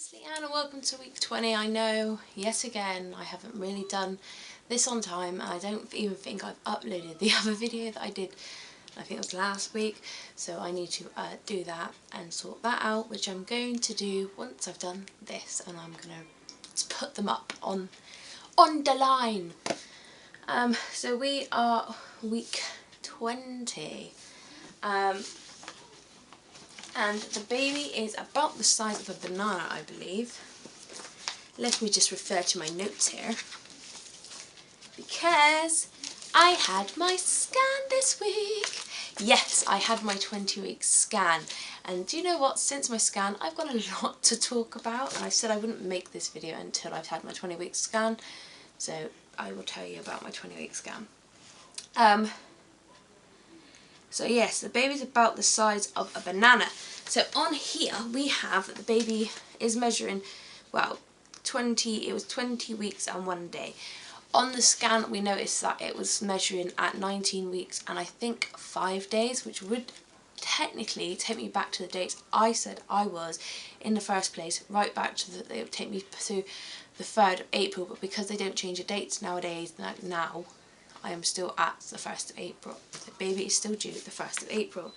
it's Leanne and welcome to week 20. I know, yet again, I haven't really done this on time. I don't even think I've uploaded the other video that I did, I think it was last week, so I need to do that and sort that out, which I'm going to do once I've done this, and I'm going to put them up on the line. So we are week 20. And the baby is about the size of a banana, I believe. Let me just refer to my notes here, because I had my scan this week. Yes, I had my 20-week scan, and do you know what? Since my scan, I've got a lot to talk about, and I said I wouldn't make this video until I've had my 20-week scan, so I will tell you about my 20-week scan. So yes, the baby's about the size of a banana. So on here we have that the baby is measuring, well, it was 20 weeks and 1 day. On the scan we noticed that it was measuring at 19 weeks and I think 5 days, which would technically take me back to the dates I said I was in the first place, right back to it would take me to the 3rd of April, but because they don't change the dates nowadays, now I am still at the 1st of April. The baby is still due the 1st of April.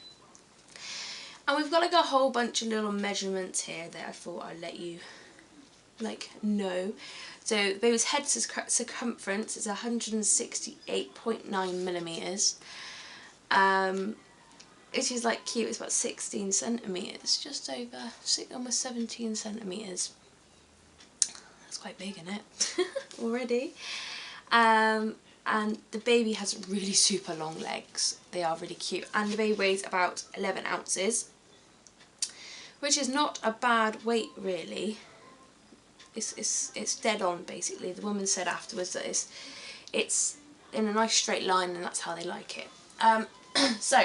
And we've got like a whole bunch of little measurements here that I thought I'd let you know. So the baby's head circumference is 168.9 millimeters. Which is like cute. It's about 16 centimeters, just over, almost 17 centimeters. That's quite big, isn't it? Already. And the baby has really super long legs. They are really cute. And the baby weighs about 11 ounces, which is not a bad weight really. It's dead on basically. The woman said afterwards that it's in a nice straight line and that's how they like it. So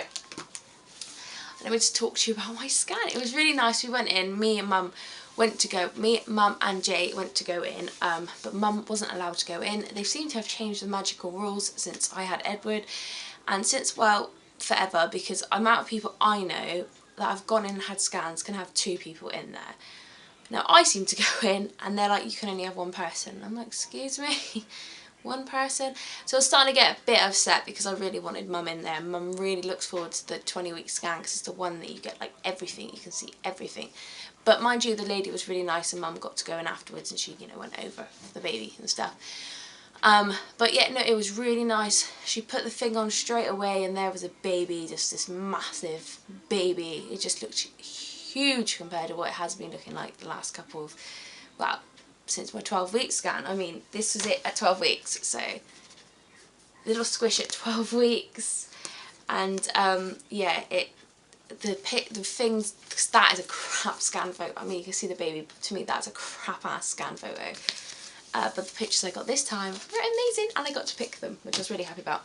let me just talk to you about my scan. It was really nice. We went in, me, Mum and Jay went to go in, but Mum wasn't allowed to go in. They seem to have changed the magical rules since I had Edward, and since, well, forever, because the amount of people I know that have gone in and had scans can have 2 people in there. Now I seem to go in and they're like, you can only have 1 person. I'm like, excuse me? 1 person? So I was starting to get a bit upset because I really wanted Mum in there. Mum really looks forward to the 20-week scan because it's the one that you get like everything, you can see everything. But mind you, the lady was really nice and Mum got to go in afterwards and she, you know, went over the baby and stuff. But yeah, no, it was really nice. She put the thing on straight away and there was a baby, just this massive baby. It just looked huge compared to what it has been looking like the last couple of, well, since my 12-week scan. I mean, this was it at 12 weeks, so little squish at 12 weeks. And yeah, the things, that is a crap scan photo. I mean, you can see the baby, to me that's a crap ass scan photo. But the pictures I got this time were amazing and I got to pick them, which I was really happy about.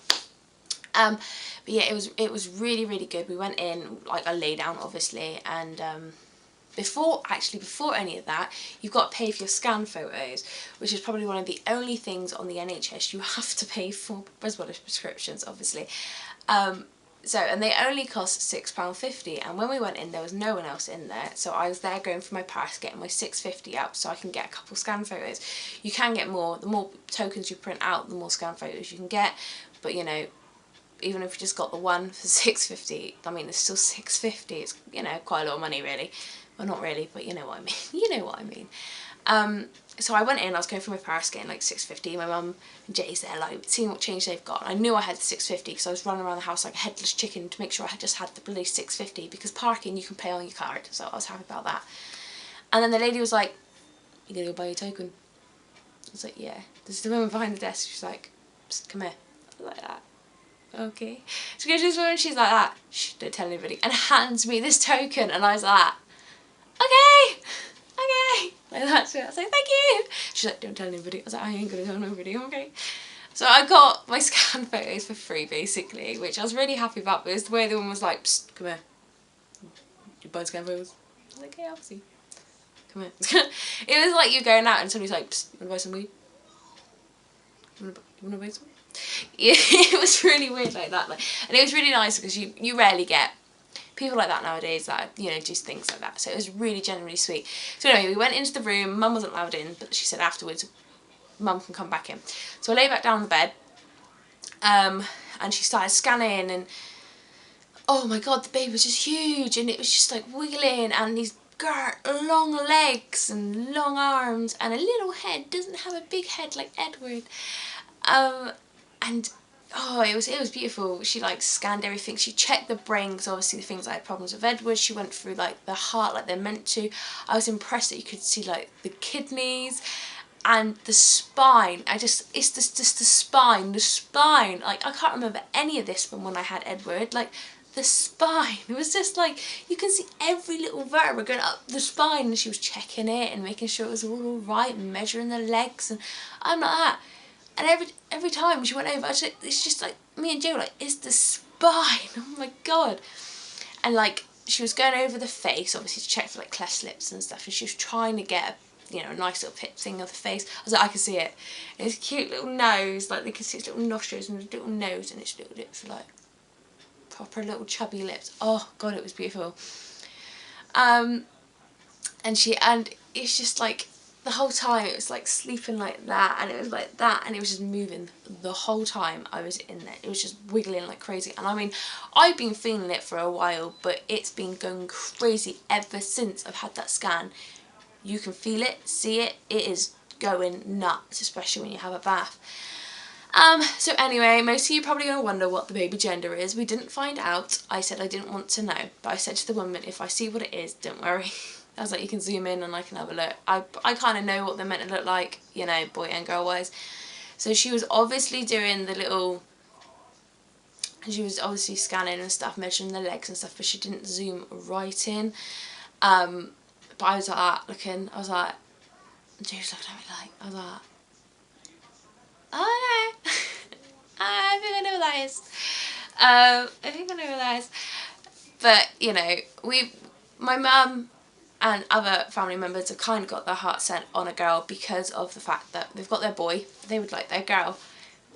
But yeah, it was really good. We went in, like I lay down obviously, and before any of that, you've got to pay for your scan photos, which is probably one of the only things on the NHS you have to pay for, as well as prescriptions obviously. And they only cost £6.50, and when we went in there was no one else in there, so I was there going for my purse, getting my £6.50 out so I can get a couple scan photos. You can get more, the more tokens you print out the more scan photos you can get, but you know, even if you just got the one for £6.50, I mean it's still £6.50, it's, you know, quite a lot of money really. Well, not really, but you know what I mean. You know what I mean. So I went in, I was going for my purse, getting like £6.50. My mum and Jay's there, like, seeing what change they've got. I knew I had the £6.50 because I was running around the house like a headless chicken to make sure I had just had the bloody £6.50, because parking you can pay on your card, so I was happy about that. And then the lady was like, you gonna go buy your token? I was like, yeah. There's the woman behind the desk, she's like, psst, come here. I was like that. Okay. She goes to this woman, she's like that, shh, don't tell anybody, and hands me this token, and I was like, okay, like that. So I was like, thank you. She's like, don't tell anybody. I was like, I ain't gonna tell nobody, okay. So I got my scan photos for free basically, which I was really happy about, but it was the way the woman was like, psst, come here. You buy scan photos? I was like, yeah, obviously. Come here. It was like you going out and somebody's like, psst, wanna buy some weed? You wanna buy some? Yeah, it was really weird like that. Like, and it was really nice because you rarely get people like that nowadays that, you know, do things like that. So it was really genuinely sweet. So anyway, we went into the room. Mum wasn't allowed in, but she said afterwards, Mum can come back in. So I lay back down on the bed, and she started scanning, and oh my god, the baby was just huge, and it was just like wiggling, and these long legs and long arms and a little head. Doesn't have a big head like Edward. And oh, it was beautiful. She like scanned everything. She checked the brain, because obviously the things I had problems with Edward, she went through like the heart like they're meant to. I was impressed that you could see like the kidneys and the spine. It's just the spine, like I can't remember any of this from when I had Edward. Like the spine, it was just like you can see every little vertebra going up the spine, and she was checking it and making sure it was all right and measuring the legs, and I'm like that. And every time she went over, it's just like me and Joe were like, it's the spine, oh my god. And like she was going over the face, obviously to check for like cleft lips and stuff, and she was trying to get a, you know, a nice little pip thing of the face. I was like, I can see it. And his cute little nose, like they can see his little nostrils and his little nose, and his little lips were like proper little chubby lips. Oh god, it was beautiful. And it's just like the whole time it was like sleeping like that, and it was like that, and it was just moving the whole time I was in there. It was just wiggling like crazy. And I mean, I've been feeling it for a while, but it's been going crazy ever since I've had that scan. You can feel it, see it, it is going nuts, especially when you have a bath. So anyway, most of you are probably going to wonder what the baby gender is. We didn't find out. I said I didn't want to know, but I said to the woman, if I see what it is, don't worry. I was like, you can zoom in and I can have a look. I kind of know what they're meant to look like, you know, boy and girl wise. So she was obviously doing the little, she was obviously scanning and stuff, measuring the legs and stuff, but she didn't zoom right in. But I was like that, looking, I was like, and she was looking at me like, I was like, oh no, I think I know what that is. I think I know what that is. But, you know, my mum and other family members have kind of got their heart set on a girl because of the fact that they've got their boy, they would like their girl.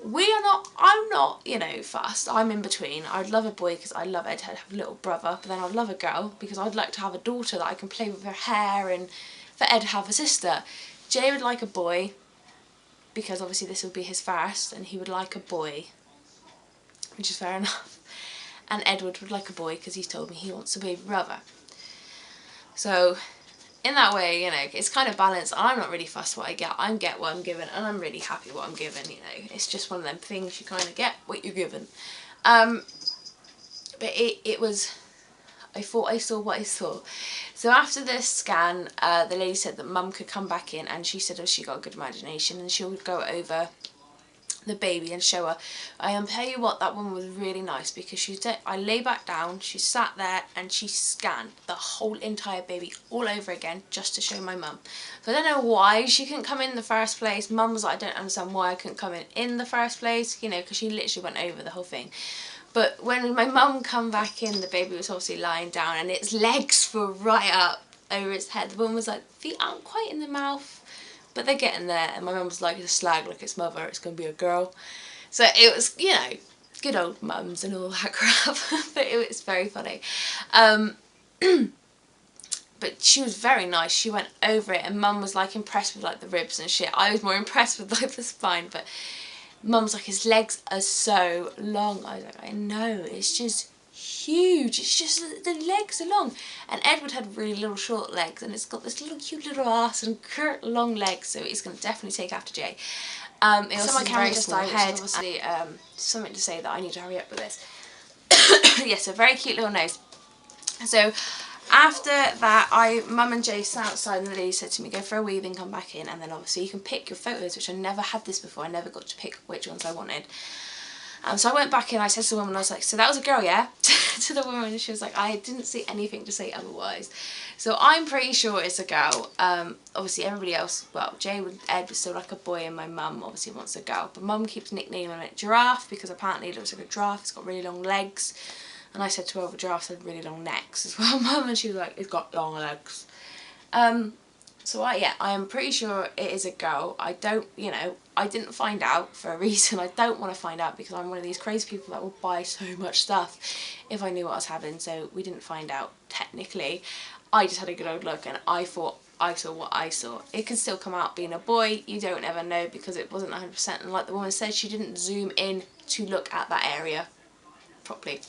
I'm not, you know, fussed. I'm in between. I'd love a boy because I love Ed to have a little brother, but then I'd love a girl because I'd like to have a daughter that I can play with her hair, and for Ed to have a sister. Jay would like a boy because obviously this will be his first, and he would like a boy, which is fair enough. And Edward would like a boy because he's told me he wants a baby brother. So in that way, you know, it's kind of balanced. I'm not really fussed what I get. I get what I'm given, and I'm really happy what I'm given, you know. It's just one of them things, you kind of get what you're given. But it was, I thought I saw what I saw. So after this scan, the lady said that Mum could come back in, and she said, oh, she got a good imagination, and she would go over the baby and show her. I tell you what, that one was really nice, because I lay back down, she sat there and she scanned the whole entire baby all over again just to show my mum. So I don't know why she couldn't come in the first place. Mum was like, I don't understand why I couldn't come in the first place, you know, because she literally went over the whole thing. But when my mum come back in, the baby was obviously lying down and its legs were right up over its head. The woman was like, feet aren't quite in the mouth, but they're getting there. And my mum was like, it's a slag like its mother, it's going to be a girl. So it was, you know, good old mums and all that crap. But it was very funny. But she was very nice. She went over it, and Mum was like impressed with like the ribs and shit. I was more impressed with like the spine, but Mum's like, his legs are so long. I was like, I know, it's just huge. It's just the legs are long. And Edward had really little short legs, and it's got this little cute little ass and curt long legs, so he's going to definitely take after Jay. It also has a very small head. Obviously, something to say that I need to hurry up with this. Yes, a very cute little nose. So after that, Mum and Jay sat outside, and the lady said to me, go for a wee, then come back in, and then obviously you can pick your photos, which I never had this before. I never got to pick which ones I wanted. So I went back in, I said to the woman, I was like, so that was a girl, yeah? To the woman, and she was like, I didn't see anything to say otherwise. So I'm pretty sure it's a girl. Obviously everybody else, well, Jay and Ed was still like a boy, and my mum obviously wants a girl. But Mum keeps nicknaming it Giraffe, because apparently it looks like a giraffe, it's got really long legs. And I said to her, well, giraffes had really long necks as well, Mum, and she was like, it's got long legs. So yeah, I am pretty sure it is a girl. I don't, you know, I didn't find out for a reason. I don't want to find out because I'm one of these crazy people that will buy so much stuff if I knew what I was having. So we didn't find out technically. I just had a good old look and I thought I saw what I saw. It can still come out being a boy. You don't ever know because it wasn't 100%. And like the woman said, she didn't zoom in to look at that area properly.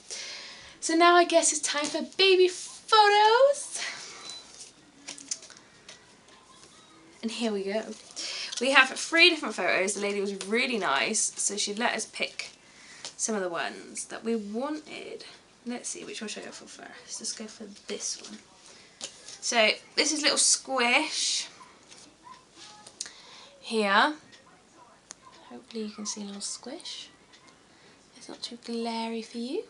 So now I guess it's time for baby photos. And here we go. We have 3 different photos. The lady was really nice, so she let us pick some of the ones that we wanted. Let's see, which one should I go for first? Let's go for this one. So this is little Squish here. Hopefully you can see a little Squish. It's not too glary for you.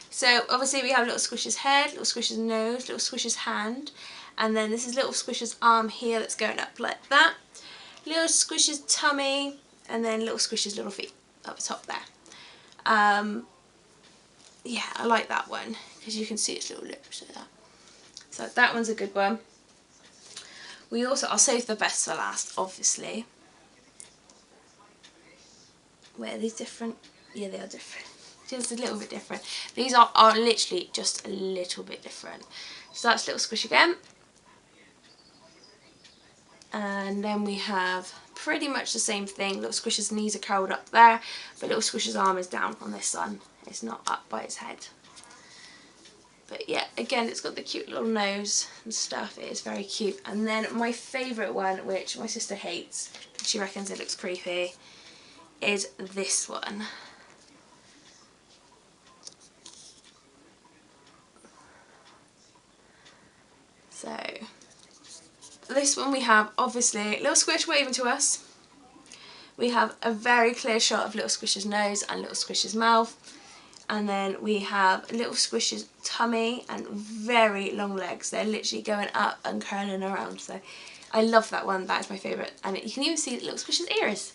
So obviously we have little Squish's head, little Squish's nose, little Squish's hand, and then this is little Squish's arm here that's going up like that. Little Squish's tummy, and then little Squish's little feet up the top there. Yeah, I like that one because you can see its little lips like that. So that one's a good one. We also, I'll save the best for last, obviously. Where are these different? Yeah, they are different. Just a little bit different. These are literally just a little bit different. So that's little Squish again. And then we have pretty much the same thing. Little Squish's knees are curled up there, but little Squish's arm is down on this one. It's not up by its head. But yeah, again, it's got the cute little nose and stuff. It is very cute. And then my favourite one, which my sister hates, she reckons it looks creepy, is this one. So, this one we have, obviously, little Squish waving to us. We have a very clear shot of little Squish's nose and little Squish's mouth. And then we have little Squish's tummy and very long legs. They're literally going up and curling around. So I love that one. That is my favourite. And you can even see little Squish's ears.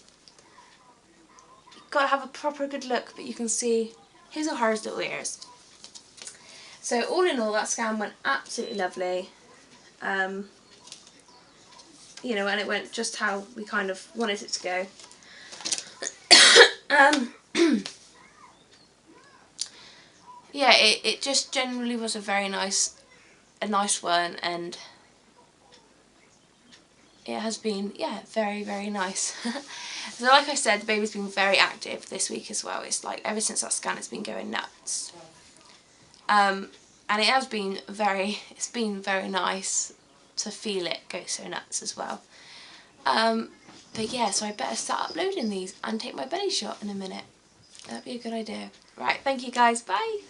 You've got to have a proper good look, but you can see his or hers little ears. So all in all, that scan went absolutely lovely. You know, and it went just how we kind of wanted it to go. Yeah, it just generally was a very nice one, and it has been, yeah, very, very nice. So like I said, the baby's been very active this week as well. It's like ever since that scan it's been going nuts. And it has been it's been very nice to feel it go so nuts as well. But yeah, so I better start uploading these and take my belly shot in a minute. That'd be a good idea. Right, thank you guys, bye!